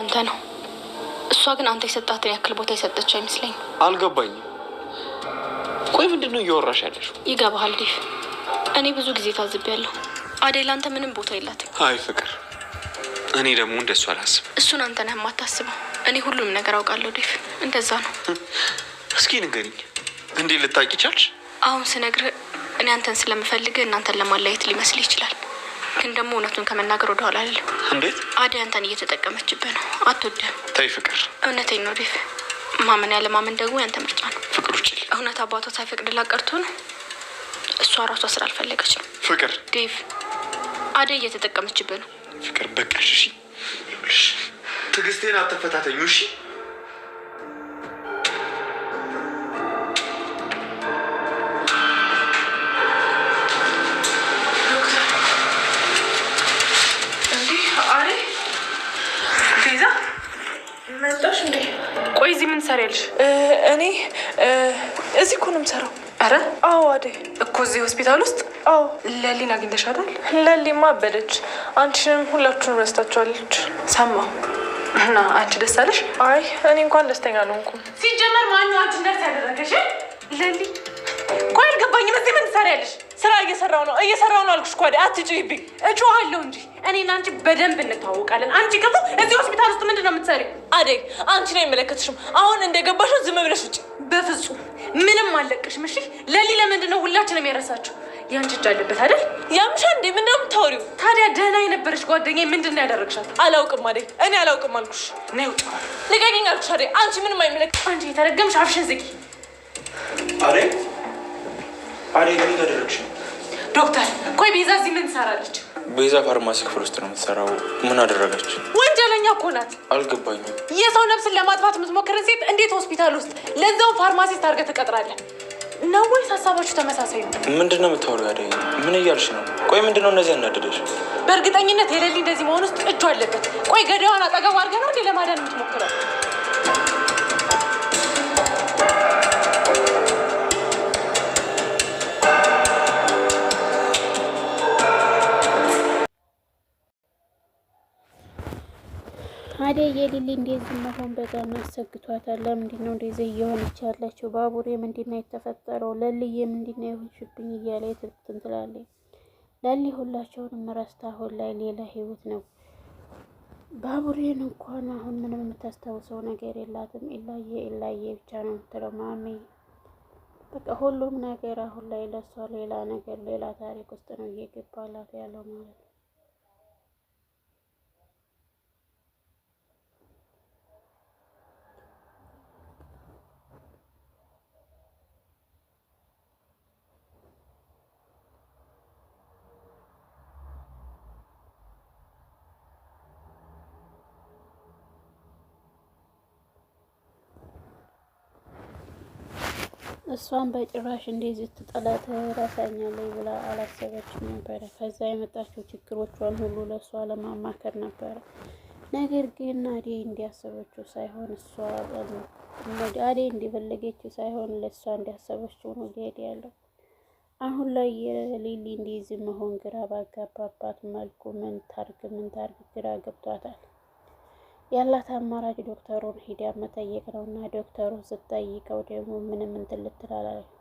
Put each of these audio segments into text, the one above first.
አንተ ነው እሷ ግን አንተ የሰጣትን ያክል ቦታ የሰጠች አይመስለኝም። አልገባኝም። ቆይ ምንድነው እያወራሽ ያለሽ? ይገባሃል ዲፍ፣ እኔ ብዙ ጊዜ ታዝቤያለሁ። አደይ ላንተ ምንም ቦታ የላትም። አይ ፍቅር፣ እኔ ደግሞ እንደሱ አላስብ። እሱን አንተ ነህ የማታስበው። እኔ ሁሉም ነገር አውቃለሁ ዲፍ፣ እንደዛ ነው። እስኪ ንገሪኝ፣ እንዴት ልታውቂ ቻልሽ? አሁን ስነግርህ እኔ አንተን ስለምፈልግህ እናንተን ለማለያየት ሊመስልህ ይችላል። ግን ደግሞ እውነቱን ከመናገር ወደ ኋላ አልልም። እንዴት? አደይ አንተን እየተጠቀመችብህ ነው። አትወድህም። ተይ ፍቅር። እውነቴን ነው ዲፍ። ማመን ያለ ማመን ደግሞ ያንተ ምርጫ ነው። ፍቅር ውጪ። እውነት አባቷ ሳይፈቅድላት ቀርቶ ነው? እሷ ራሷ ስላልፈለገች ነው። ፍቅር። ዴቭ፣ አደይ እየተጠቀመችብህ ነው። ፍቅር በቃሽ። እሺ ትዕግስቴን አትፈታተኙ። እሺ ቆይ እዚህ ምን ትሰሪያለሽ? እኔ እዚህ እኮ ነው የምሰራው። አረ አዎ አደይ እኮ እዚህ ሆስፒታል ውስጥ። አዎ ለሊን አግኝተሻታል? ለሊማ አበደች። አንቺንም ሁላችሁንም ረስታችኋለች። ሰማሁ። እና አንቺ ደስ አለሽ? አይ እኔ እንኳን ደስተኛ አልሆንኩም። ሲጀመር ማነው አንቺ እንደዚህ ያደረገሽ? ለሊ ቆይ አልገባኝም። እዚህ ምን ትሰሪያለሽ? ስራ እየሰራው ነው አልኩሽ እኮ አደይ፣ አትጩይብኝ። እጮሃለሁ እንጂ እኔና አንቺ በደንብ እንተዋወቃለን። አንቺ ደግሞ እዚህ ሆስፒታል ውስጥ ምንድን ነው የምትሰሪው? አደይ አንቺ ነው የሚመለከትሽም። አሁን እንደገባሽ ዝም ብለሽ ውጪ። በፍጹም ምንም አለቅሽም። እሺ ለሊ ለምንድን ነው ሁላችንም የረሳችሁ? ያንቺ እጅ አለበት አይደል? ያምሻ እንዴ? ምን ነው የምታወሪው? ታዲያ ደህና የነበረች ጓደኛዬ ምንድን ነው ያደረግሻት? አላውቅም አደይ፣ እኔ አላውቅም አልኩሽ። ነይ ውጪ። ልቀቂኝ አልኩሽ አደይ። አንቺ ምንም አይመለከት። አንቺ የተረገምሽ አፍሽን ዝጊ። አደይ ምን ያደረግሽ? ዶክተር ቆይ ቤዛ እዚህ ምን ትሰራለች? ቤዛ ፋርማሲ ክፍል ውስጥ ነው የምትሰራው። ምን አደረገች? ወንጀለኛ እኮ ናት። አልገባኝም። የሰው ነፍስን ለማጥፋት የምትሞክርን ሴት እንዴት ሆስፒታል ውስጥ ለዛው ፋርማሲስት አድርገህ ትቀጥራለህ? ነው ወይስ ሀሳባችሁ ተመሳሳይ ነው? ምንድን ነው የምታወሪው አደይ? ምን እያልሽ ነው? ቆይ ምንድን ነው እነዚህ ያናደደሽ? በእርግጠኝነት የሌሊ እንደዚህ መሆን ውስጥ እጁ አለበት። ቆይ ገዳዋን አጠገቡ አድርገህ ነው እንዴ ለማዳን የምትሞክረው? አደይ የሊሊ እንደዚህ መሆን በጣም ያሰግቷታል። ለምንድን ነው እንደዚህ እየሆነች ያለችው? ባቡሬ ምንድን ነው የተፈጠረው? ለልዬ ምንድን ነው የሆንሽብኝ እያለ ትንትን ትላለች። ለሊ ሁላቸውንም ረስታ አሁን ላይ ሌላ ህይወት ነው። ባቡሬን እንኳን አሁን ምንም የምታስታውሰው ነገር የላትም። ኢላዬ ብቻ ነው የምትለው። ማሜ በቃ ሁሉም ነገር አሁን ላይ ለሷ ሌላ ነገር ሌላ ታሪክ ውስጥ ነው እየገባላት ያለው ማለት ነው። እሷን በጭራሽ እንደዚህ ትጠላት ራሳኛለች ብላ አላሰበችም ነበረ። ከዛ የመጣችው ችግሮቿን ሁሉ ለእሷ ለማማከር ነበረ። ነገር ግን አደይ እንዲያሰበችው ሳይሆን እሷ አደይ እንዲፈለገችው ሳይሆን ለእሷ እንዲያሰበችው ነው ሊሄድ ያለው። አሁን ላይ የሊሊ እንደዚህ መሆን ግራ ባጋባባት መልኩ ምን ታርግ ግራ ገብቷታል። ያላት አማራጭ ዶክተሩን ሂዳ መጠየቅ ነው እና ዶክተሩን ስትጠይቀው ደግሞ ምንም እንትን ልትል አላለች።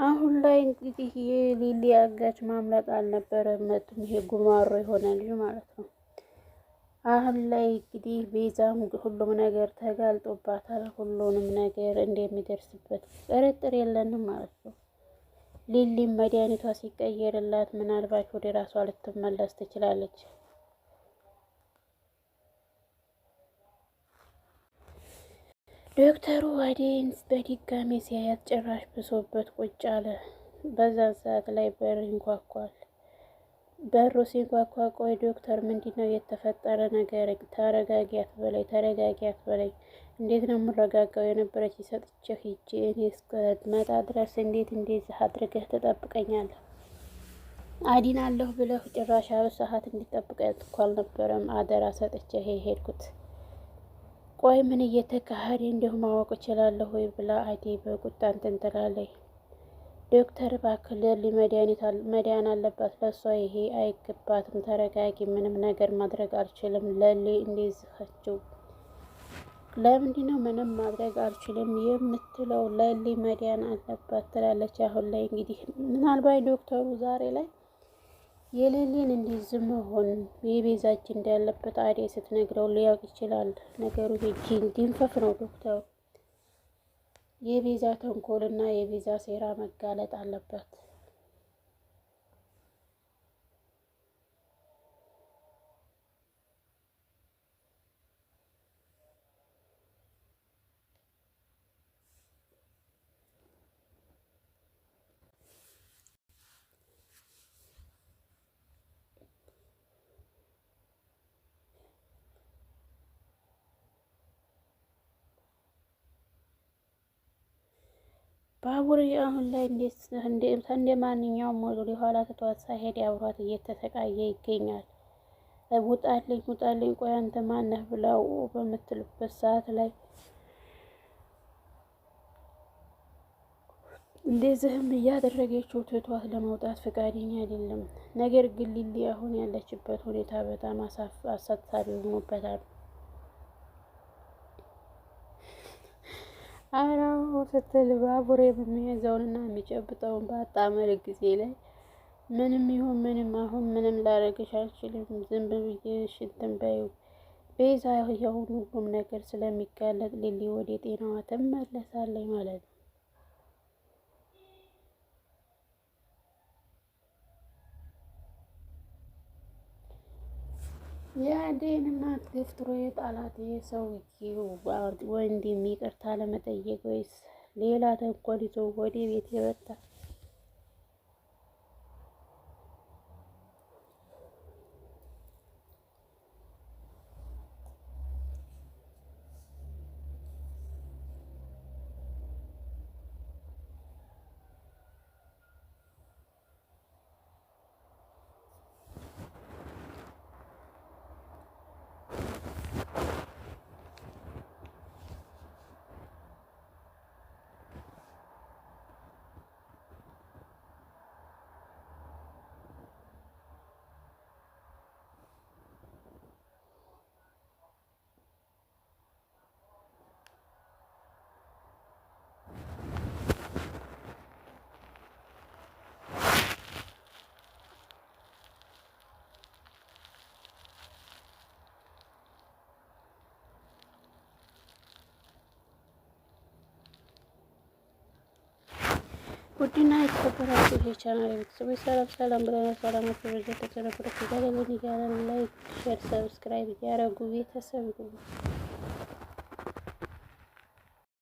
አሁን ላይ እንግዲህ የሊሊ አጋች ማምለጥ አልነበረበትም። ይሄ ጉማሮ የሆነ ልጅ ማለት ነው። አሁን ላይ እንግዲህ ቤዛም ሁሉም ነገር ተጋልጦባታል። ሁሉንም ነገር እንደሚደርስበት ጥርጥር የለንም ማለት ነው። ሊሊም መድኃኒቷ ሲቀየርላት ምናልባት ወደ ራሷ ልትመለስ ትችላለች። ዶክተሩ አደይን በድጋሚ ሲያያት ጭራሽ ብሶበት ቁጭ አለ። በዛን ሰዓት ላይ በር ይንኳኳል። በሩ ሲንኳኳ ቆይ ዶክተር ምንድን ነው የተፈጠረ ነገር? ተረጋጊያት በላይ ተረጋጊያት በላይ። እንዴት ነው የምረጋጋው? የነበረች ሰጥቼህ ሂጅ እኔ እስከመጣ ድረስ እንዴት እንደዚህ አድርገህ ትጠብቀኛለህ? አዲናለሁ ብለህ ጭራሽ አብሰሃት እንዲጠብቀት እኮ አልነበረም አደራ ሰጥቼህ ሄድኩት። ቆይ ምን እየተካሄደ እንዲሁ ማወቅ እችላለሁ ወይ ብላ አደይ በቁጣ እንትን ትላለች። ዶክተር እባክህ ለሊ መድኃኒት አለባት፣ ለእሷ ይሄ አይገባትም፣ ተረጋጊ፣ ምንም ነገር ማድረግ አልችልም። ለሊ እንደዚህችው ለምንድን ነው ምንም ማድረግ አልችልም የምትለው? ለሊ መድኃኒት አለባት ትላለች። አሁን ላይ እንግዲህ ምናልባት ዶክተሩ ዛሬ ላይ የሌሊን እንደዚህ መሆን የቤዛ እጅ እንዳለበት አደይ ስትነግረው ሊያውቅ ይችላል። ነገሩ ሄጂ እንዲንፈፍ ነው ዶክተሩ። የቤዛ ተንኮልና የቤዛ ሴራ መጋለጥ አለበት። ባቡሬ አሁን ላይ እንደ ማንኛውም ወደ ኋላ ትቷት ሳይሄድ አብሯት እየተሰቃየ ይገኛል። ውጣልኝ ውጣልኝ፣ ቆይ አንተ ማነህ ብላው በምትልበት ሰዓት ላይ እንደዚህም እያደረገችው ትቷት ለመውጣት ፈቃደኛ አይደለም። ነገር ግን ሊሊ አሁን ያለችበት ሁኔታ በጣም አሳሳቢ ሆኖበታል። አራው ስትል ባቡሬ የሚይዘውንና የሚጨብጠውን በአጣመረ ጊዜ ላይ ምንም ይሁን ምንም አሁን ምንም ላደርግሽ አልችልም፣ ዝም ብዬ ሽንትን በይው። ቤዛ ያሁን ሁሉም ነገር ስለሚጋለጥ ሊሊ ወደ ጤናዋ ትመለሳለች ማለት ነው። የአደይን እናት ገፍትሮ የጣላት የሰውዬው ወንድም ይቅርታ ለመጠየቅ ወይስ ሌላ ተንኮል ይዞ ወደ ቤት የመጣ? ውድና የተከበራችሁ የቻናል ቤተሰቦች ሰላም ሰላም ብለናል። ሰላማችሁ በዚህ ተጨረፈ። ተጋደልን እያለን ላይክ፣ ሼር፣ ሰብስክራይብ እያደረጉ ቤተሰብ